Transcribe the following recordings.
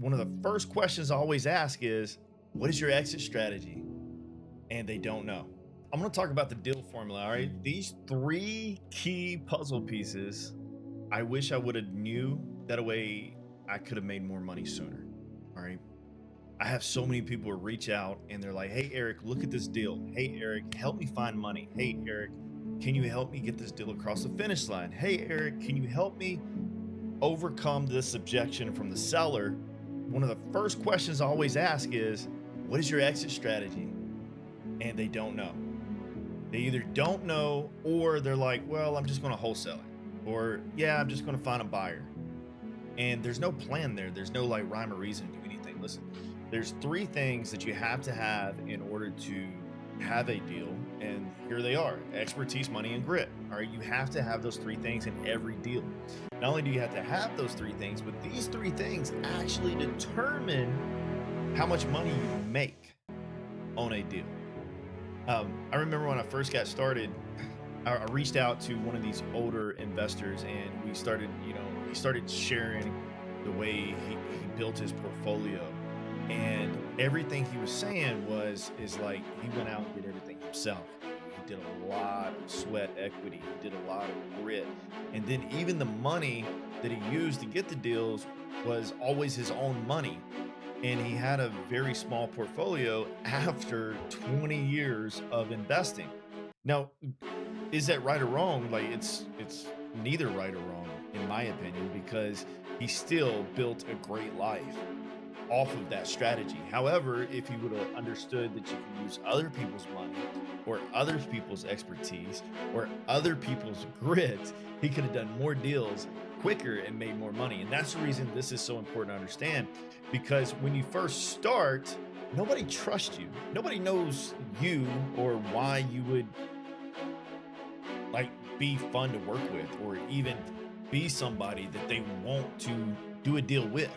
one of the first questions I always ask is, what is your exit strategy? And they don't know. I'm going to talk about the deal formula. All right. These three key puzzle pieces, I wish I would have knew that way I could have made more money sooner. All right. I have so many people who reach out and they're like, hey, Eric, look at this deal. Hey, Eric, help me find money. Hey, Eric, can you help me get this deal across the finish line? Hey, Eric, can you help me overcome this objection from the seller? One of the first questions I always ask is, what is your exit strategy? And they don't know. They either don't know or they're like, well, I'm just going to wholesale it. Or, yeah, I'm just going to find a buyer. And there's no plan there. There's no like rhyme or reason to do anything. Listen, there's three things that you have to have in order to have a deal. And here they are: expertise, money, and grit. All right. You have to have those three things in every deal. Not only do you have to have those three things, but these three things actually determine how much money you make on a deal. I remember when I first got started, I reached out to one of these older investors and we started, he started sharing the way he built his portfolio. And everything he was saying is like he went out and did everything himself. He did a lot of sweat equity, he did a lot of grit. And then even the money that he used to get the deals was always his own money. And he had a very small portfolio after 20 years of investing. Now, is that right or wrong? Like it's neither right or wrong in my opinion, because he still built a great life off of that strategy. However, if he would have understood that you can use other people's money or other people's expertise or other people's grit, he could have done more deals quicker and made more money. And that's the reason this is so important to understand, because when you first start, nobody trusts you. Nobody knows you or why you would like be fun to work with or even be somebody that they want to do a deal with.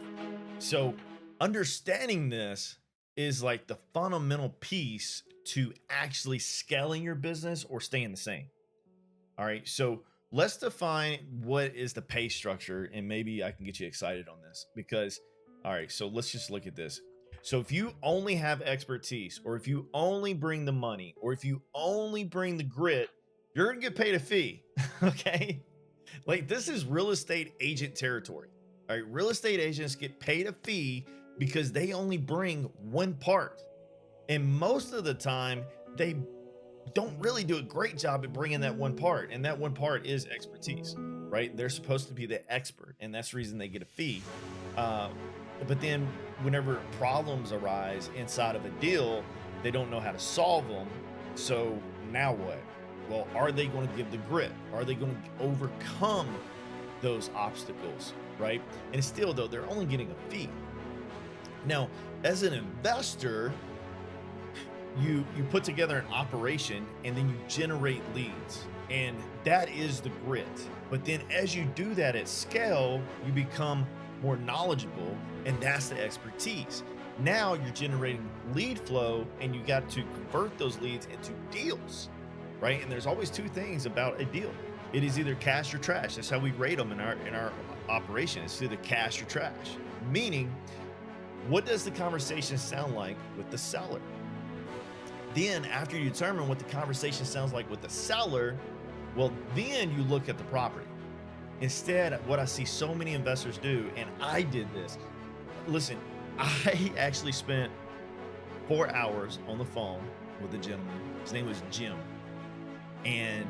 So understanding this is like the fundamental piece to actually scaling your business or staying the same. All right. So let's define what is the pay structure, and maybe I can get you excited on this because, all right, so let's just look at this. So if you only have expertise, or if you only bring the money, or if you only bring the grit, you're going to get paid a fee. Okay. Like this is real estate agent territory. All right. Real estate agents get paid a fee because they only bring one part. And most of the time, they don't really do a great job at bringing that one part. And that one part is expertise, right? They're supposed to be the expert, and that's the reason they get a fee. But then whenever problems arise inside of a deal, they don't know how to solve them. So now what? Well, are they going to give the grit? Are they going to overcome those obstacles, right? And still, though, they're only getting a fee. Now, as an investor, you put together an operation and then you generate leads, and that is the grit. But then as you do that at scale, you become more knowledgeable, and that's the expertise. Now you're generating lead flow, and you got to convert those leads into deals, right? And there's always two things about a deal. It is either cash or trash. That's how we rate them in our operation. It's either cash or trash, meaning what does the conversation sound like with the seller? Then after you determine what the conversation sounds like with the seller, well, then you look at the property. Instead, what I see so many investors do, and I did this. Listen, I actually spent 4 hours on the phone with a gentleman. His name was Jim. And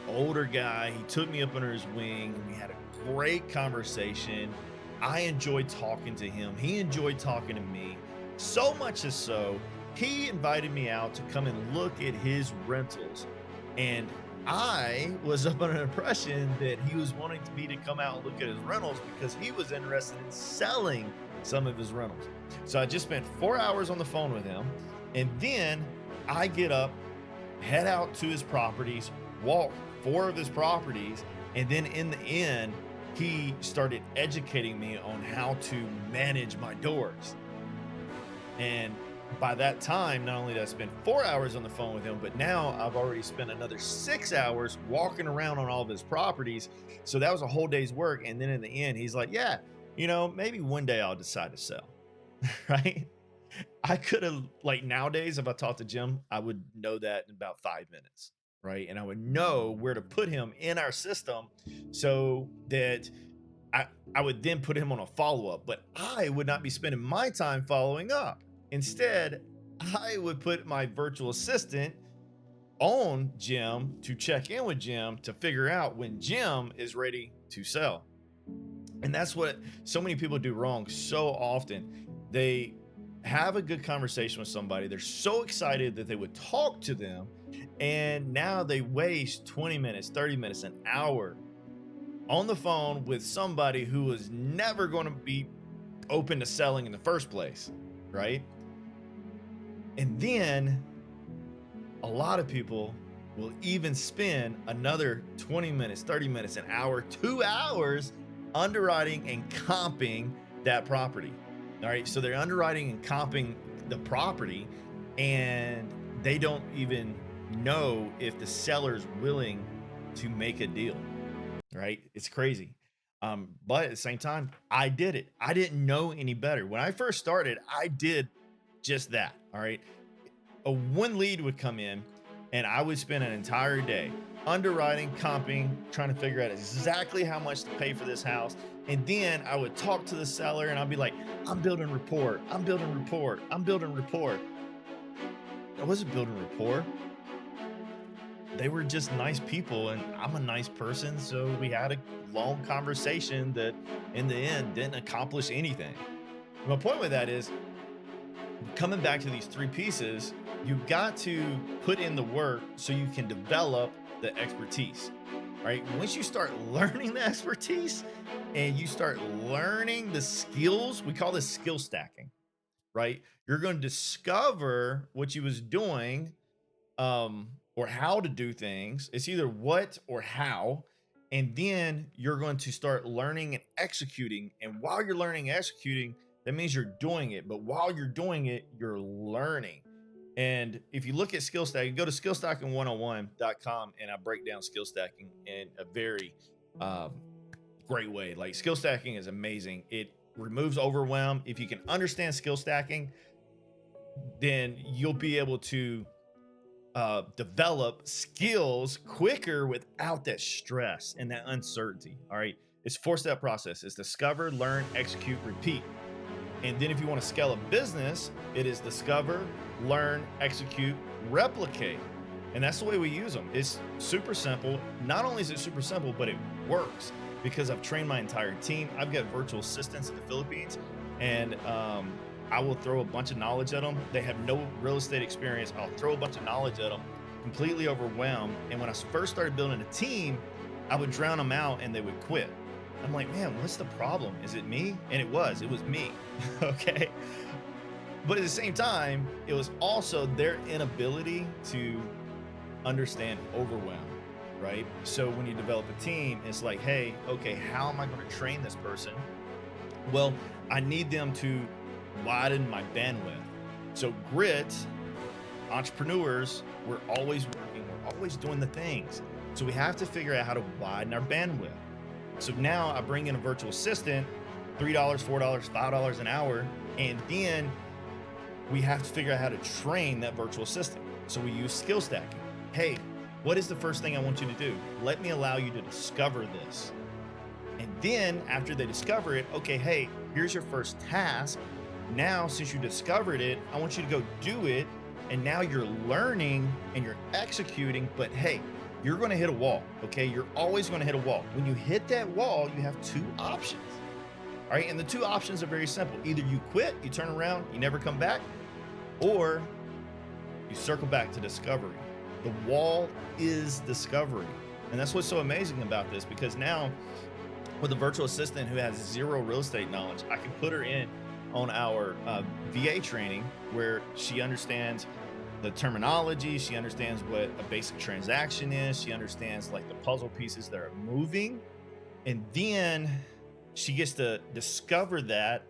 older guy, he took me up under his wing. We had a great conversation. I enjoyed talking to him. He enjoyed talking to me. So much is so, he invited me out to come and look at his rentals. And I was up under the impression that he was wanting me to come out and look at his rentals because he was interested in selling some of his rentals. So I just spent 4 hours on the phone with him. And then I get up, head out to his properties, walk 4 of his properties. And then in the end, he started educating me on how to manage my doors. And by that time, not only did I spend 4 hours on the phone with him, but now I've already spent another 6 hours walking around on all of his properties. So that was a whole day's work. And then in the end, he's like, yeah, maybe one day I'll decide to sell, right? I could have, like, nowadays, if I talked to Jim, I would know that in about 5 minutes, right? And I would know where to put him in our system so that I, I would then put him on a follow up, but I would not be spending my time following up. Instead, I would put my virtual assistant on Jim to check in with Jim to figure out when Jim is ready to sell. And that's what so many people do wrong so often. They have a good conversation with somebody. They're so excited that they would talk to them. And now they waste 20 minutes, 30 minutes, an hour on the phone with somebody who was never going to be open to selling in the first place. Right. And then a lot of people will even spend another 20 minutes, 30 minutes, an hour, 2 hours underwriting and comping that property. All right. So they're underwriting and comping the property, and they don't even know if the seller's willing to make a deal. Right. It's crazy. But at the same time, I did it. I didn't know any better. When I first started, I did just that. All right. A one lead would come in, and I would spend an entire day underwriting, comping, trying to figure out exactly how much to pay for this house. And then I would talk to the seller and I'd be like, I'm building rapport. I'm building rapport. I'm building rapport. I wasn't building rapport. They were just nice people, and I'm a nice person. So we had a long conversation that in the end didn't accomplish anything. My point with that is, coming back to these three pieces, you've got to put in the work so you can develop the expertise. Right? Once you start learning the expertise and you start learning the skills, we call this skill stacking, right? You're going to discover what you was doing, or how to do things. It's either what or how. And then you're going to start learning and executing. And while you're learning and executing, that means you're doing it. But while you're doing it, you're learning. And if you look at skill stacking, go to skillstacking101.com, and I break down skill stacking in a very great way. Like, skill stacking is amazing. It removes overwhelm. If you can understand skill stacking, then you'll be able to develop skills quicker without that stress and that uncertainty. All right. It's a 4-step process. It's discover, learn, execute, repeat. And then if you want to scale a business, it is discover, learn, execute, replicate. And that's the way we use them. It's super simple. Not only is it super simple, but it works because I've trained my entire team. I've got virtual assistants in the Philippines, and I will throw a bunch of knowledge at them. They have no real estate experience. I'll throw a bunch of knowledge at them, completely overwhelmed. And when I first started building a team, I would drown them out and they would quit. I'm like, man, what's the problem? Is it me? And it was me. Okay. But at the same time, it was also their inability to understand overwhelm, right? So when you develop a team, it's like, hey, okay, how am I going to train this person? Well, I need them to widen my bandwidth. So grit, entrepreneurs, we're always working, we're always doing the things. So we have to figure out how to widen our bandwidth. So now I bring in a virtual assistant, $3, $4, $5 an hour, and then we have to figure out how to train that virtual assistant. So we use skill stacking. Hey, what is the first thing I want you to do? Let me allow you to discover this. And then after they discover it, okay, hey, here's your first task. Now, since you discovered it, I want you to go do it. And now you're learning and you're executing, but hey, you're going to hit a wall. Okay. You're always going to hit a wall. When you hit that wall, you have two options. All right. And the two options are very simple. Either you quit, you turn around, you never come back, or you circle back to discovery. The wall is discovery. And that's what's so amazing about this, because now with a virtual assistant who has zero real estate knowledge, I can put her in on our VA training where she understands the terminology. She understands what a basic transaction is. She understands like the puzzle pieces that are moving. And then she gets to discover that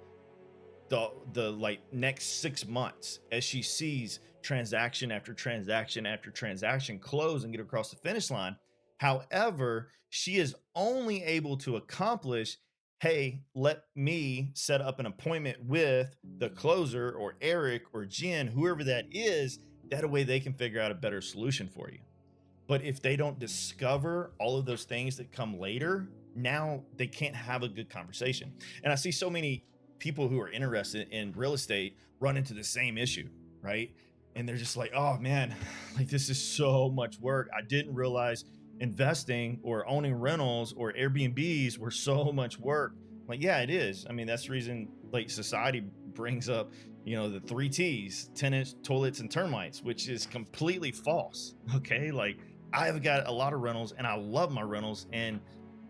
the like next 6 months as she sees transaction after transaction after transaction close and get across the finish line. However, she is only able to accomplish hey, let me set up an appointment with the closer or Eric or Jen, whoever that is. That way they can figure out a better solution for you. But if they don't discover all of those things that come later, now they can't have a good conversation. And I see so many people who are interested in real estate run into the same issue, right? And they're just like, oh man, like this is so much work. I didn't realize investing or owning rentals or Airbnbs were so much work. Like, yeah, it is. I mean, that's the reason like society brings up, the three T's: tenants, toilets, and termites, which is completely false. Okay. Like, I've got a lot of rentals and I love my rentals, and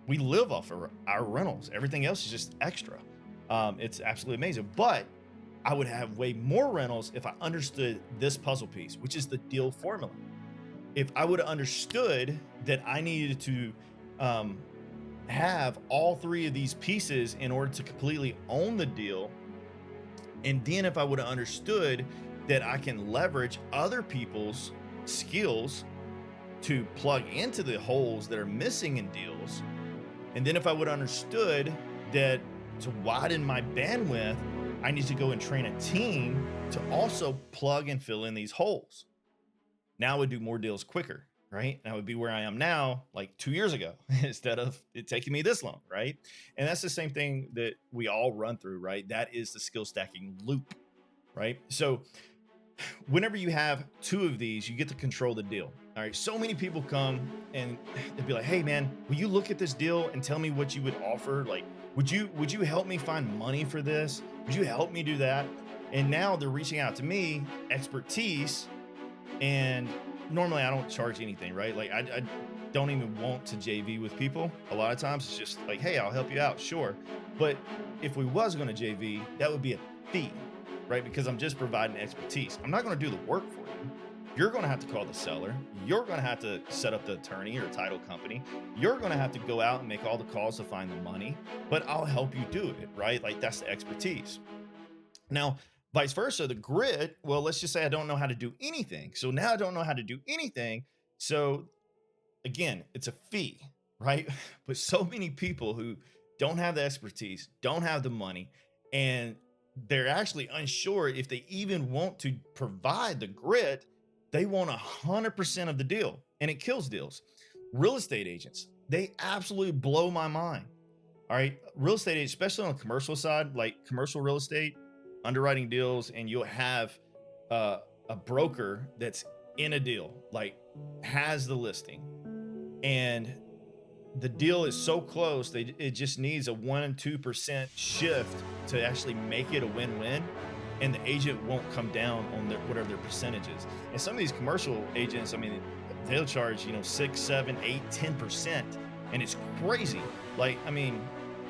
we live off of our rentals. Everything else is just extra. It's absolutely amazing. But I would have way more rentals if I understood this puzzle piece, which is the deal formula. If I would have understood that I needed to have all three of these pieces in order to completely own the deal, and then if I would have understood that I can leverage other people's skills to plug into the holes that are missing in deals. And then if I would have understood that to widen my bandwidth, I need to go and train a team to also plug and fill in these holes. Now I would do more deals quicker, right? And I would be where I am now, like 2 years ago, instead of it taking me this long, right? And that's the same thing that we all run through, right? That is the skill stacking loop, right? So whenever you have two of these, you get to control the deal. All right. So many people come and they'd be like, hey man, will you look at this deal and tell me what you would offer? Like, would you help me find money for this? Would you help me do that? And now they're reaching out to me, expertise. And normally I don't charge anything, right? Like I don't even want to JV with people. A lot of times it's just like, hey, I'll help you out. Sure. But if we was going to JV, that would be a fee, right? Because I'm just providing expertise. I'm not going to do the work for you. You're going to have to call the seller. You're going to have to set up the attorney or title company. You're going to have to go out and make all the calls to find the money, but I'll help you do it, right? Like that's the expertise. Now, vice versa, the grit, well, let's just say I don't know how to do anything. So now I don't know how to do anything. So again, it's a fee, right? But so many people who don't have the expertise, don't have the money, and they're actually unsure if they even want to provide the grit. They want 100% of the deal, and it kills deals. Real estate agents, they absolutely blow my mind. All right. Real estate agents, especially on the commercial side, like commercial real estate, underwriting deals, and you'll have a broker that's in a deal, like has the listing, and the deal is so close, it just needs a 1-2% shift to actually make it a win-win, and the agent won't come down on whatever their percentage is. And some of these commercial agents, I mean, they'll charge 6, 7, 8, 10%, and it's crazy. Like, I mean,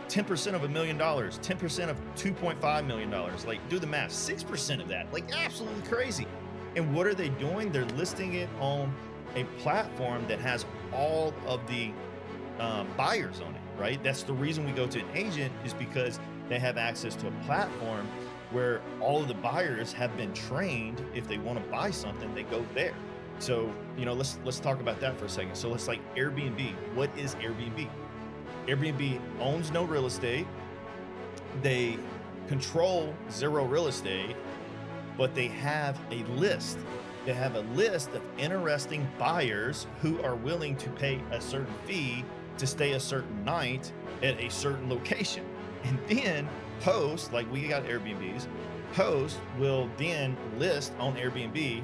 10% of $1 million, 10% of $2.5 million. Like, do the math. 6% of that, like, absolutely crazy. And what are they doing? They're listing it on a platform that has all of the buyers on it, right? That's the reason we go to an agent, is because they have access to a platform where all of the buyers have been trained. If they want to buy something, they go there. So, let's talk about that for a second. So let's, like, Airbnb. What is Airbnb? Airbnb owns no real estate. They control zero real estate, but they have a list. They have a list of interesting buyers who are willing to pay a certain fee to stay a certain night at a certain location. And then hosts, like we got Airbnbs, hosts will then list on Airbnb.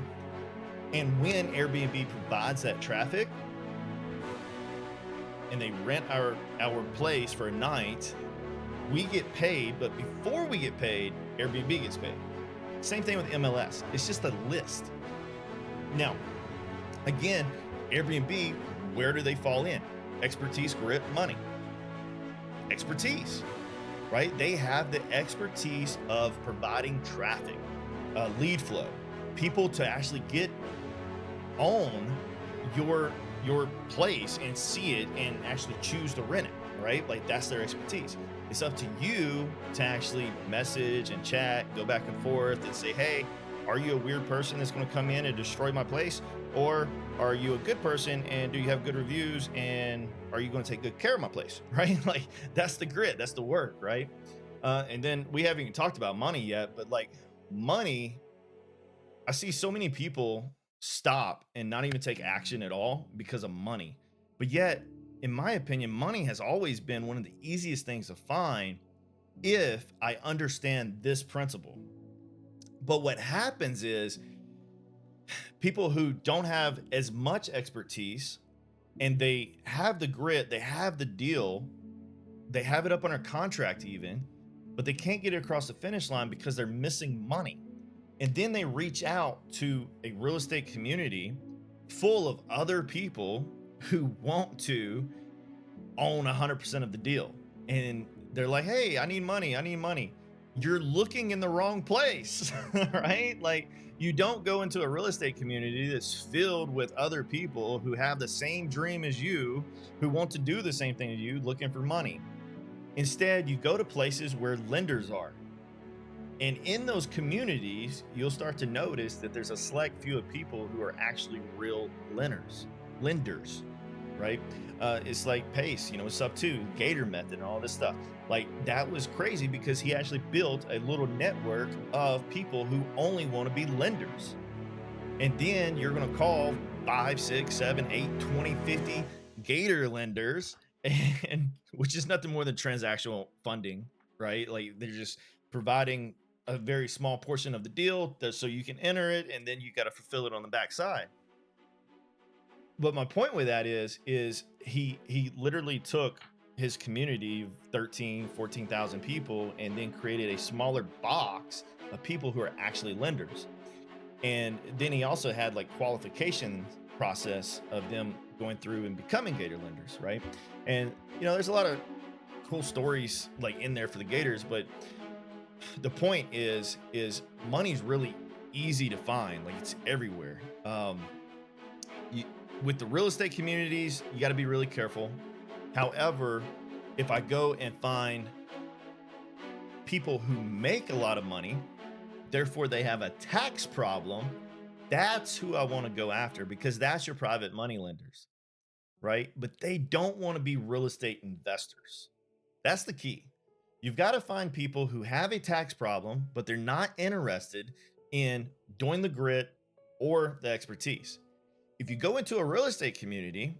And when Airbnb provides that traffic and they rent our place for a night, we get paid. But before we get paid, Airbnb gets paid. Same thing with MLS. It's just a list. Now, again, Airbnb, where do they fall in? Expertise, grit, money. Expertise, right? They have the expertise of providing traffic, lead flow, people to actually get on your place and see it and actually choose to rent it, right? Like, that's their expertise. It's up to you to actually message and chat, go back and forth and say, hey, are you a weird person that's going to come in and destroy my place? Or are you a good person and do you have good reviews and are you going to take good care of my place? Right? Like that's the grit, that's the work, right? And then we haven't even talked about money yet, but like money, I see so many people stop and not even take action at all because of money. But yet, in my opinion, money has always been one of the easiest things to find if I understand this principle. But what happens is people who don't have as much expertise and they have the grit, they have the deal, they have it up under contract even, but they can't get it across the finish line because they're missing money. And then they reach out to a real estate community full of other people who want to own 100% of the deal. And they're like, hey, I need money. I need money. You're looking in the wrong place, right? Like, you don't go into a real estate community that's filled with other people who have the same dream as you, who want to do the same thing as you, looking for money. Instead, you go to places where lenders are. And in those communities, you'll start to notice that there's a select few of people who are actually real lenders, right? It's like Pace, Sub 2, Gator Method, and all this stuff. Like that was crazy because he actually built a little network of people who only want to be lenders. And then you're going to call 5, 6, 7, 8, 20, 50 Gator lenders, and which is nothing more than transactional funding, right? Like they're just providing a very small portion of the deal so you can enter it, and then you got to fulfill it on the backside. But my point with that is he literally took his community of 13, 14,000 people and then created a smaller box of people who are actually lenders. And then he also had like qualification process of them going through and becoming Gator lenders, right? And there's a lot of cool stories like in there for the Gators, but the point is money's really easy to find. Like it's everywhere. With the real estate communities, you got to be really careful. However, if I go and find people who make a lot of money, therefore they have a tax problem, that's who I want to go after, because that's your private money lenders, right? But they don't want to be real estate investors. That's the key. You've got to find people who have a tax problem, but they're not interested in doing the grit or the expertise. If you go into a real estate community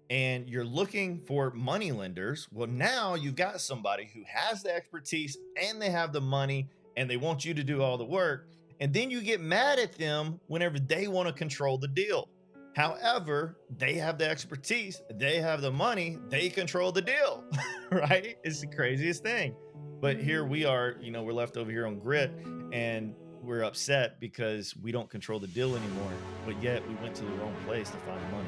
and you're looking for money lenders, well, now you've got somebody who has the expertise and they have the money and they want you to do all the work. And then you get mad at them whenever they want to control the deal. However, they have the expertise, they have the money, they control the deal, right? It's the craziest thing. But here we are, we're left over here on grit and we're upset because we don't control the deal anymore, but yet we went to the wrong place to find money.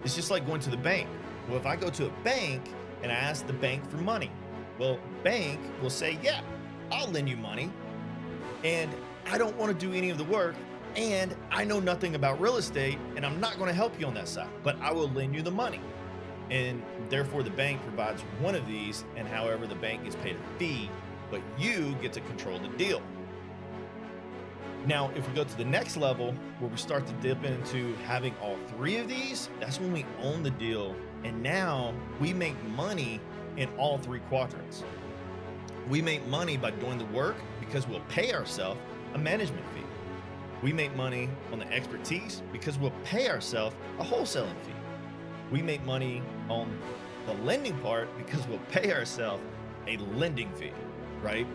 It's just like going to the bank. Well, if I go to a bank and I ask the bank for money, well, bank will say, yeah, I'll lend you money. And I don't want to do any of the work. And I know nothing about real estate and I'm not going to help you on that side, but I will lend you the money. And therefore the bank provides one of these, and however the bank gets paid a fee, but you get to control the deal. Now, if we go to the next level where we start to dip into having all three of these, that's when we own the deal. And now we make money in all three quadrants. We make money by doing the work because we'll pay ourselves a management fee. We make money on the expertise because we'll pay ourselves a wholesaling fee. We make money on the lending part because we'll pay ourselves a lending fee, right?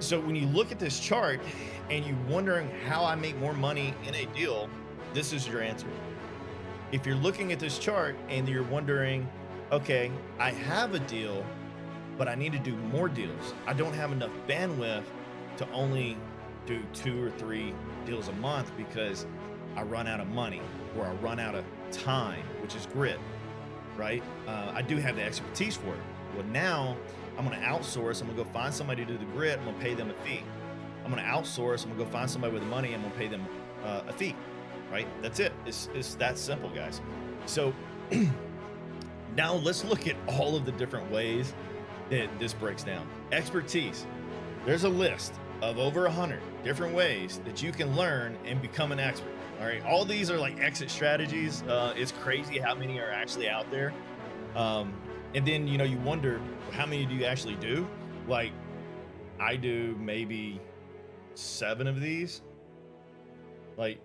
So when you look at this chart and you're wondering how I make more money in a deal, this is your answer. If you're looking at this chart and you're wondering, okay, I have a deal, but I need to do more deals. I don't have enough bandwidth to only do 2 or 3 deals a month because I run out of money or I run out of time, which is grit, right? I do have the expertise for it. Well, now I'm going to outsource. I'm going to go find somebody to do the grit. I'm going to pay them a fee. I'm going to outsource. I'm going to go find somebody with the money. I'm going to pay them a fee, right? That's it. It's that simple, guys. So now let's look at all of the different ways that this breaks down. Expertise. There's a list of over 100 different ways that you can learn and become an expert. All right. All these are like exit strategies. It's crazy how many are actually out there. And then, you wonder, how many do you actually do? Like, I do maybe 7 of these. Like,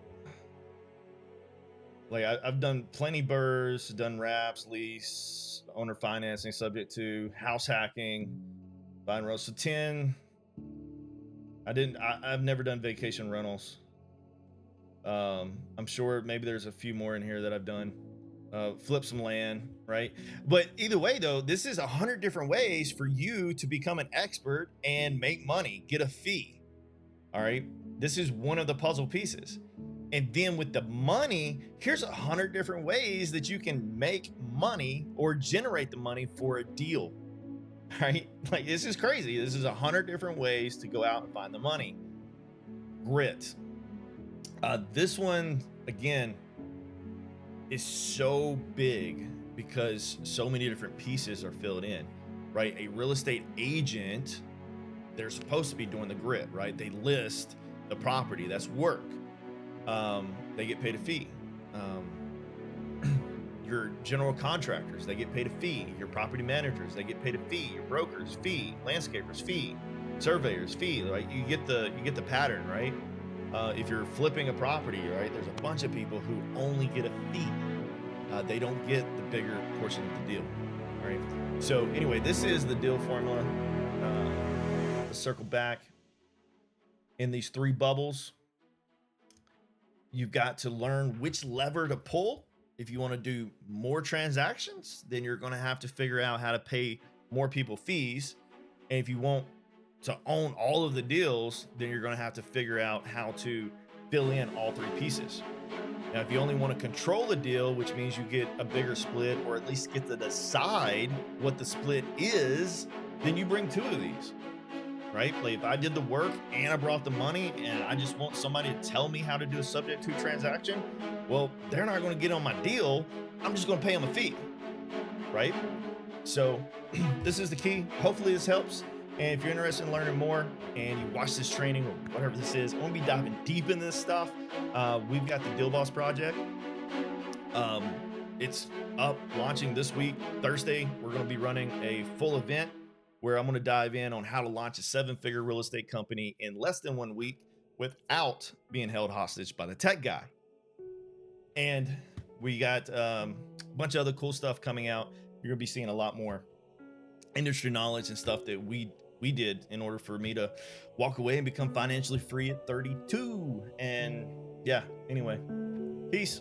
I've done plenty burrs, done wraps, lease, owner financing, subject to house hacking, buying rows. So 10. I've never done vacation rentals. I'm sure maybe there's a few more in here that I've done. Flip some land, right? But either way, though, this is 100 different ways for you to become an expert and make money, get a fee. All right. This is one of the puzzle pieces. And then with the money, here's 100 different ways that you can make money or generate the money for a deal. Right? Like, this is crazy. This is 100 different ways to go out and find the money. Grit. This one, again, is so big because so many different pieces are filled in, right? A real estate agent, they're supposed to be doing the grit, right? They list the property. That's work. They get paid a fee. Your general contractors, they get paid a fee. Your property managers, they get paid a fee. Your brokers, fee. Landscapers, fee. Surveyors, fee. Right? You get the pattern, right? If you're flipping a property, right, there's a bunch of people who only get a fee. They don't get the bigger portion of the deal, right? So anyway, this is the deal formula. Let's circle back. In these 3 bubbles, you've got to learn which lever to pull. If you want to do more transactions, then you're going to have to figure out how to pay more people fees. And if you want to own all of the deals, then you're going to have to figure out how to fill in all 3 pieces. Now, if you only want to control the deal, which means you get a bigger split, or at least get to decide what the split is, then you bring 2 of these, right? Like, if I did the work and I brought the money and I just want somebody to tell me how to do a subject to transaction, well, they're not going to get on my deal. I'm just going to pay them a fee, right? So this is the key. Hopefully this helps. And if you're interested in learning more and you watch this training or whatever this is, I'm going to be diving deep in this stuff. We've got the Deal Boss Project. It's up, launching this week, Thursday. We're going to be running a full event where I'm going to dive in on how to launch a 7-figure real estate company in less than 1 week without being held hostage by the tech guy. And we got a bunch of other cool stuff coming out. You're going to be seeing a lot more industry knowledge and stuff that we did in order for me to walk away and become financially free at 32. And yeah, anyway, peace.